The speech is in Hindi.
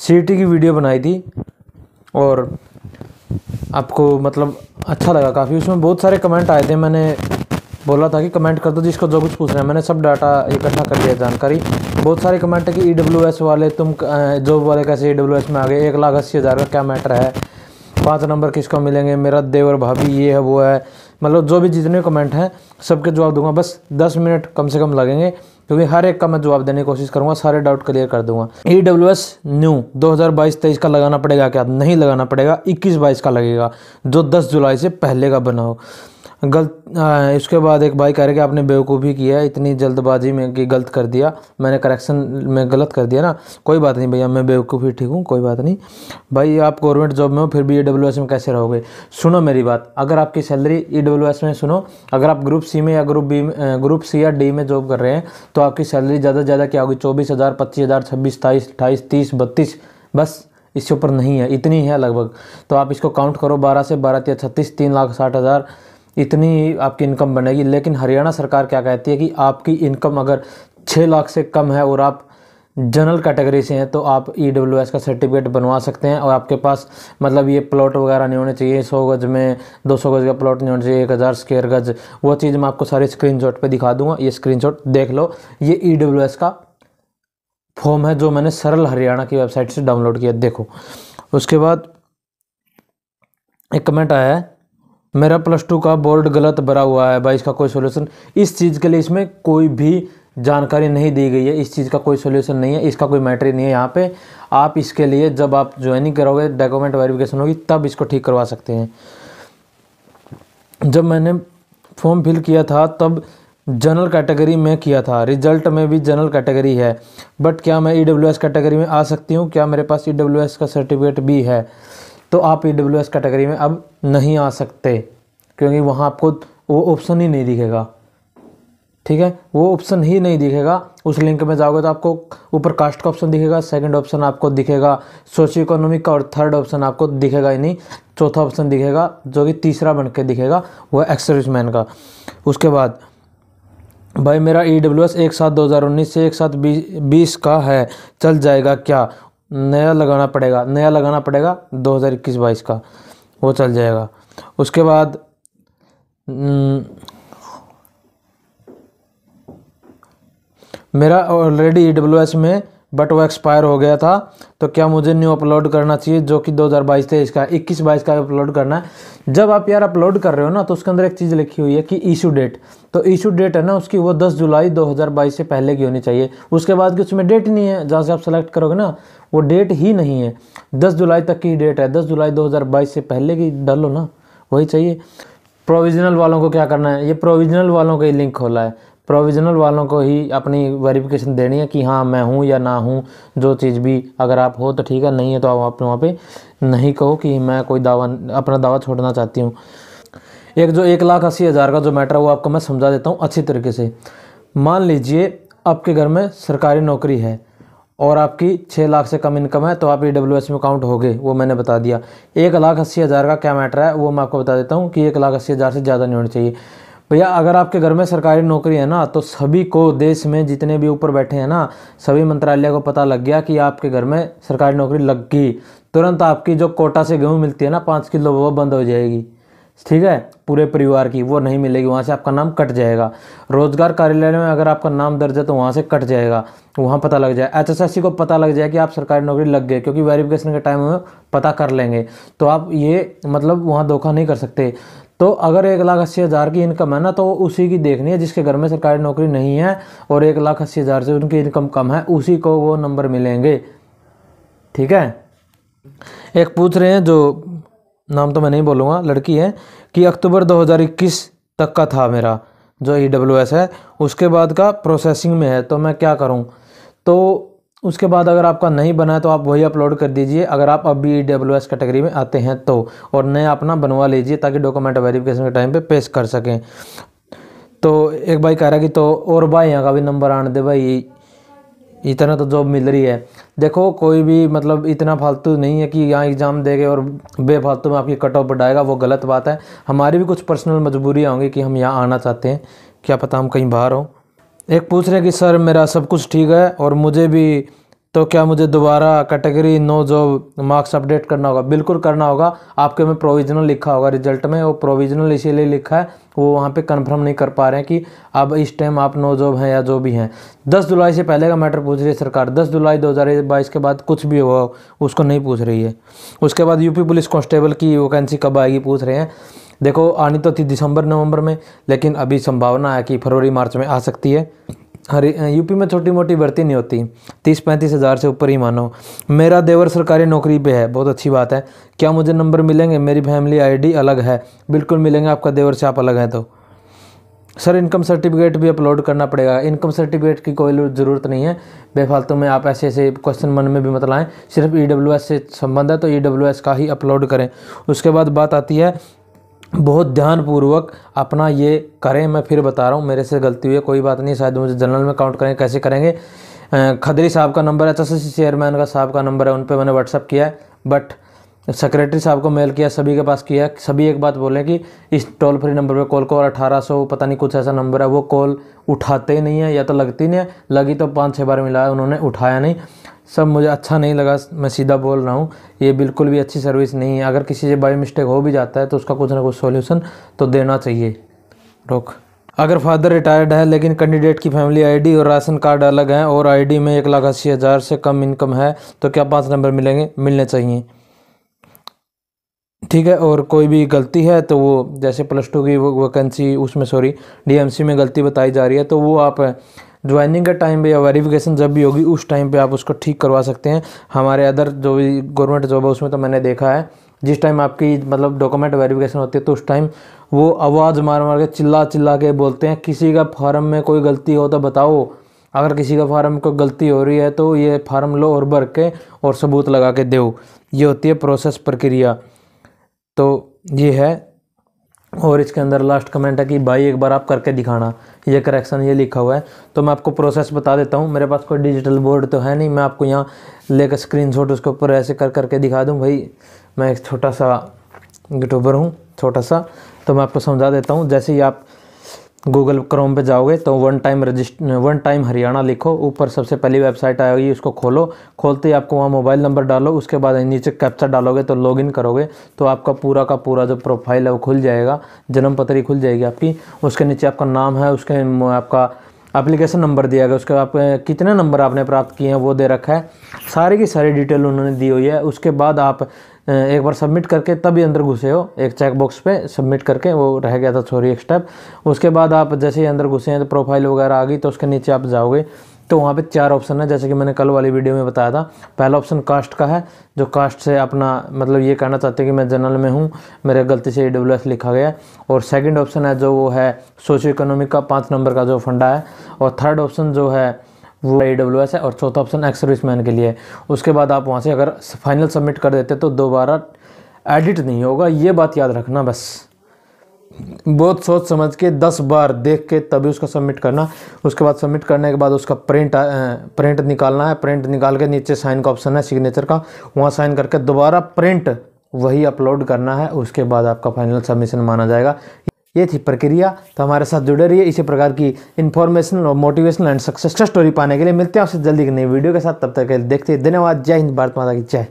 सीईटी की वीडियो बनाई थी और आपको मतलब अच्छा लगा काफ़ी। उसमें बहुत सारे कमेंट आए थे, मैंने बोला था कि कमेंट कर दो जिसको जो कुछ पूछना है। मैंने सब डाटा इकट्ठा कर लिया, जानकारी। बहुत सारे कमेंट है कि EWS वाले तुम जॉब वाले कैसे EWS में आ गए, 1,80,000 का क्या मैटर है, 5 नंबर किसको मिलेंगे, मेरा देवर भाभी ये है वो है। मतलब जो भी जितने कमेंट हैं सबके जवाब दूंगा। बस 10 मिनट कम से कम लगेंगे, क्योंकि हर एक का मैं जवाब देने की कोशिश करूंगा, सारे डाउट क्लियर कर दूंगा। EWS न्यू 2022-23 का लगाना पड़ेगा क्या? नहीं लगाना पड़ेगा, 21-22 का लगेगा, जो 10 जुलाई से पहले का बना हो। इसके बाद एक भाई कह रहे कि आपने बेवकूफ़ी किया है, इतनी जल्दबाजी में कि गलत कर दिया, मैंने करेक्शन में गलत कर दिया ना। कोई बात नहीं भैया, मैं बेवकूफ़ी ठीक हूँ, कोई बात नहीं भाई। आप गवर्नमेंट जॉब में हो फिर भी EWS में कैसे रहोगे? सुनो मेरी बात, अगर आपकी सैलरी EWS में, सुनो, अगर आप ग्रुप सी में या ग्रुप सी या डी में जॉब कर रहे हैं तो आपकी सैलरी ज़्यादा से ज़्यादा क्या होगी? 24,000, 25,000, 26, 27, 28, 30, 32, बस इससे ऊपर नहीं है, इतनी है लगभग। तो आप इसको काउंट करो, 12 से 12 या 36, 3,60,000 इतनी आपकी इनकम बनेगी। लेकिन हरियाणा सरकार क्या कहती है कि आपकी इनकम अगर 6 लाख से कम है और आप जनरल कैटेगरी से हैं तो आप EWS का सर्टिफिकेट बनवा सकते हैं। और आपके पास मतलब ये प्लॉट वगैरह नहीं होने चाहिए, 100 गज में 200 गज का प्लॉट नहीं होना चाहिए, 1000 स्क्वायर गज। वो चीज़ मैं आपको सारे स्क्रीनशॉट पे दिखा दूंगा, ये स्क्रीनशॉट देख लो। ये EWS का फॉर्म है जो मैंने सरल हरियाणा की वेबसाइट से डाउनलोड किया, देखो। उसके बाद एक कमेंट आया है, मेरा +2 का बोर्ड गलत भरा हुआ है भाई, इसका कोई सोल्यूशन? इस चीज़ के लिए इसमें कोई भी जानकारी नहीं दी गई है, इस चीज़ का कोई सोल्यूशन नहीं है, इसका कोई मैटर ही नहीं है यहाँ पे। आप इसके लिए जब आप ज्वाइनिंग करोगे, डॉक्यूमेंट वेरिफिकेशन होगी, तब इसको ठीक करवा सकते हैं। जब मैंने फॉर्म फिल किया था तब जनरल कैटेगरी में किया था, रिजल्ट में भी जनरल कैटेगरी है, बट क्या मैं EWS कैटेगरी में आ सकती हूँ? क्या मेरे पास EWS का सर्टिफिकेट भी है? तो आप EWS कैटेगरी में अब नहीं आ सकते, क्योंकि वहाँ आपको वो ऑप्शन ही नहीं दिखेगा, ठीक है? वो ऑप्शन ही नहीं दिखेगा। उस लिंक में जाओगे तो आपको ऊपर कास्ट का ऑप्शन दिखेगा, सेकंड ऑप्शन आपको दिखेगा सोशियो इकोनॉमिक का, और थर्ड ऑप्शन आपको दिखेगा ही नहीं, चौथा ऑप्शन दिखेगा जो कि तीसरा बन के दिखेगा, वो है एक्स सर्विसमैन का। उसके बाद भाई मेरा EWS 1/7/2019 से 1/7/20 का है, चल जाएगा क्या? नया लगाना पड़ेगा, नया लगाना पड़ेगा 2021-22 का, वो चल जाएगा। उसके बाद मेरा ऑलरेडी EWS में, बट वो एक्सपायर हो गया था, तो क्या मुझे न्यू अपलोड करना चाहिए जो कि 2022-23 का, 21-22 का अपलोड करना है? जब आप यार अपलोड कर रहे हो ना तो उसके अंदर एक चीज़ लिखी हुई है कि इशू डेट, तो इशू डेट है ना उसकी, वो 10 जुलाई 2022 से पहले की होनी चाहिए। उसके बाद की उसमें डेट नहीं है, जहाँ से आप सेलेक्ट करोगे ना वो डेट ही नहीं है, 10 जुलाई तक की डेट है, 10 जुलाई 2022 से पहले की डालो ना, वही चाहिए। प्रोविजनल वालों को क्या करना है? ये प्रोविजनल वालों का ही लिंक खोला है, प्रोविजनल वालों को ही अपनी वेरिफिकेशन देनी है कि हाँ मैं हूँ या ना हूँ, जो चीज़ भी, अगर आप हो तो ठीक है, नहीं है तो आप वहाँ पे नहीं कहो कि मैं कोई दावा, अपना दावा छोड़ना चाहती हूँ। एक जो 1,80,000 का जो मैटर है वो आपको मैं समझा देता हूँ अच्छी तरीके से। मान लीजिए आपके घर में सरकारी नौकरी है और आपकी 6 लाख से कम इनकम है, तो आप EWS में काउंट हो गए, वो मैंने बता दिया। 1,80,000 का क्या मैटर है वो मैं आपको बता देता हूँ कि 1,80,000 से ज़्यादा नहीं होनी चाहिए भैया। अगर आपके घर में सरकारी नौकरी है ना, तो सभी को, देश में जितने भी ऊपर बैठे हैं ना, सभी मंत्रालय को पता लग गया कि आपके घर में सरकारी नौकरी लग गई, तुरंत आपकी जो कोटा से गेहूँ मिलती है ना 5 किलो, वो बंद हो जाएगी, ठीक है? पूरे परिवार की वो नहीं मिलेगी, वहाँ से आपका नाम कट जाएगा। रोजगार कार्यालय में अगर आपका नाम दर्ज है तो वहाँ से कट जाएगा, वहाँ पता लग जाए। HSSC को पता लग जाए कि आप सरकारी नौकरी लग गए, क्योंकि वेरिफिकेशन के टाइम में पता कर लेंगे, तो आप ये मतलब वहाँ धोखा नहीं कर सकते। तो अगर 1,80,000 की इनकम है ना, तो उसी की देखनी है जिसके घर में सरकारी नौकरी नहीं है और 1,80,000 से उनकी इनकम कम है, उसी को वो नंबर मिलेंगे, ठीक है? एक पूछ रहे हैं, जो नाम तो मैं नहीं बोलूँगा, लड़की है, कि अक्टूबर 2021 तक का था मेरा जो EWS है, उसके बाद का प्रोसेसिंग में है, तो मैं क्या करूँ? तो उसके बाद अगर आपका नहीं बना है तो आप वही अपलोड कर दीजिए, अगर आप अभी EWS कैटेगरी में आते हैं तो, और नया अपना बनवा लीजिए ताकि डॉक्यूमेंट वेरिफिकेशन के टाइम पे पेश कर सकें। तो एक भाई कह रहा है कि तो और भाई यहाँ का भी नंबर आने दे भाई, इतना तो जॉब मिल रही है। देखो कोई भी मतलब इतना फालतू नहीं है कि यहाँ एग्ज़ाम देंगे और बेफालतू में आपकी कट ऑफ बढ़ाएगा, वो गलत बात है। हमारी भी कुछ पर्सनल मजबूरियाँ होंगी कि हम यहाँ आना चाहते हैं, क्या पता हम कहीं बाहर हों। एक पूछ रहे हैं कि सर मेरा सब कुछ ठीक है और मुझे भी तो क्या मुझे दोबारा कैटेगरी नो जॉब मार्क्स अपडेट करना होगा? बिल्कुल करना होगा। आपके में प्रोविजनल लिखा होगा रिजल्ट में, वो प्रोविजनल इसीलिए लिखा है, वो वहाँ पे कंफर्म नहीं कर पा रहे हैं कि अब इस टाइम आप नो जॉब हैं या जो भी हैं। 10 जुलाई से पहले का मैटर पूछ रही है सरकार। 10 जुलाई 2022 के बाद कुछ भी हुआ उसको नहीं पूछ रही है। उसके बाद यूपी पुलिस कांस्टेबल की वैकेंसी कब आएगी पूछ रहे हैं। देखो आनी तो थी दिसंबर नवंबर में, लेकिन अभी संभावना है कि फरवरी मार्च में आ सकती है। यूपी में छोटी मोटी भर्ती नहीं होती, 30-35 हज़ार से ऊपर ही मानो। मेरा देवर सरकारी नौकरी पे है, बहुत अच्छी बात है। क्या मुझे नंबर मिलेंगे? मेरी फैमिली आईडी अलग है। बिल्कुल मिलेंगे, आपका देवर से आप अलग हैं तो। सर इनकम सर्टिफिकेट भी अपलोड करना पड़ेगा? इनकम सर्टिफिकेट की कोई ज़रूरत नहीं है, बेफालतू में आप ऐसे ऐसे क्वेश्चन मन में भी मत लाएं। सिर्फ EWS से संबंध है तो EWS का ही अपलोड करें। उसके बाद बात आती है, बहुत ध्यानपूर्वक अपना ये करें। मैं फिर बता रहा हूँ, मेरे से गलती हुई है, कोई बात नहीं, शायद मुझे जनरल में काउंट करें, कैसे करेंगे। खदरी साहब का नंबर है, HSSC चेयरमैन का साहब का नंबर है, उन पे मैंने व्हाट्सअप किया है, बट सेक्रेटरी साहब को मेल किया, सभी के पास किया है। सभी एक बात बोलें कि इस टोल फ्री नंबर पे कॉल को, और 1800 पता नहीं कुछ ऐसा नंबर है, वो कॉल उठाते नहीं है, या तो लगती नहीं है, लगी तो 5-6 बार मिला है, उन्होंने उठाया नहीं। सब मुझे अच्छा नहीं लगा, मैं सीधा बोल रहा हूँ, ये बिल्कुल भी अच्छी सर्विस नहीं है। अगर किसी से बाई मिस्टेक हो भी जाता है तो उसका कुछ ना कुछ सॉल्यूशन तो देना चाहिए। रोक। अगर फादर रिटायर्ड है लेकिन कैंडिडेट की फैमिली आईडी और राशन कार्ड अलग हैं और आईडी में 1,80,000 से कम इनकम है तो क्या 5 नंबर मिलेंगे? मिलने चाहिए, ठीक है। और कोई भी गलती है तो वो जैसे +2 की वैकेंसी उसमें DMC में गलती बताई जा रही है, तो वो आप ज्वाइनिंग के टाइम पे या वेरिफिकेशन जब भी होगी उस टाइम पे आप उसको ठीक करवा सकते हैं। हमारे अदर जो भी गवर्नमेंट जॉब है उसमें तो मैंने देखा है, जिस टाइम आपकी मतलब डॉक्यूमेंट वेरिफिकेशन होती है तो उस टाइम वो आवाज़ मार मार के चिल्ला चिल्ला के बोलते हैं, किसी का फार्म में कोई गलती हो तो बताओ। अगर किसी का फार्म में कोई गलती हो रही है तो ये फार्म लो और भर के और सबूत लगा के दो। ये होती है प्रोसेस, प्रक्रिया। तो ये है। और इसके अंदर लास्ट कमेंट है कि भाई एक बार आप करके दिखाना, ये करेक्शन ये लिखा हुआ है। तो मैं आपको प्रोसेस बता देता हूँ। मेरे पास कोई डिजिटल बोर्ड तो है नहीं, मैं आपको यहाँ लेकर स्क्रीनशॉट उसके ऊपर ऐसे कर करके दिखा दूँ। भाई मैं एक छोटा सा यूट्यूबर हूँ, छोटा सा, तो मैं आपको समझा देता हूँ। जैसे ही आप गूगल क्रोम पे जाओगे तो वन टाइम हरियाणा लिखो, ऊपर सबसे पहली वेबसाइट आएगी, उसको खोलो। खोलते ही आपको वहाँ मोबाइल नंबर डालो, उसके बाद नीचे कैप्चा डालोगे तो लॉगिन करोगे तो आपका पूरा का पूरा जो प्रोफाइल है वो खुल जाएगा, जन्म पत्री खुल जाएगी आपकी। उसके नीचे आपका नाम है, उसके आपका एप्लीकेशन नंबर दिया गया, उसके आप कितने नंबर आपने प्राप्त किए हैं वो दे रखा है, सारी की सारी डिटेल उन्होंने दी हुई है। उसके बाद आप एक बार सबमिट करके तभी अंदर घुसे हो, एक चेक बॉक्स पे सबमिट करके, वो रह गया था एक स्टेप। उसके बाद आप जैसे ही अंदर घुसे हैं तो प्रोफाइल वगैरह आ गई, तो उसके नीचे आप जाओगे तो वहाँ पे 4 ऑप्शन है, जैसे कि मैंने कल वाली वीडियो में बताया था। पहला ऑप्शन कास्ट का है, जो कास्ट से अपना मतलब ये कहना चाहते हैं कि मैं जनरल में हूँ, मेरे गलती से EWS लिखा गया। और सेकंड ऑप्शन है जो वो है सोशियो इकोनॉमिक का 5 नंबर का जो फंडा है। और थर्ड ऑप्शन जो है वो EWS है। और चौथा ऑप्शन एक्स सर्विसमैन के लिए है। उसके बाद आप वहाँ से अगर फाइनल सबमिट कर देते तो दोबारा एडिट नहीं होगा, ये बात याद रखना। बस बहुत सोच समझ के 10 बार देख के तभी उसका सबमिट करना। उसके बाद सबमिट करने के बाद उसका प्रिंट निकालना है। प्रिंट निकाल के नीचे साइन का ऑप्शन है सिग्नेचर का, वहाँ साइन करके दोबारा प्रिंट वही अपलोड करना है। उसके बाद आपका फाइनल सबमिशन माना जाएगा। ये थी प्रक्रिया। तो हमारे साथ जुड़े रहिए, इसी प्रकार की इन्फॉर्मेशन और मोटिवेशनल एंड सक्सेस स्टोरी पाने के लिए। मिलते हैं आपसे जल्दी की नई वीडियो के साथ, तब तक के लिए देखते हैं। धन्यवाद। जय हिंद, भारत माता की जय।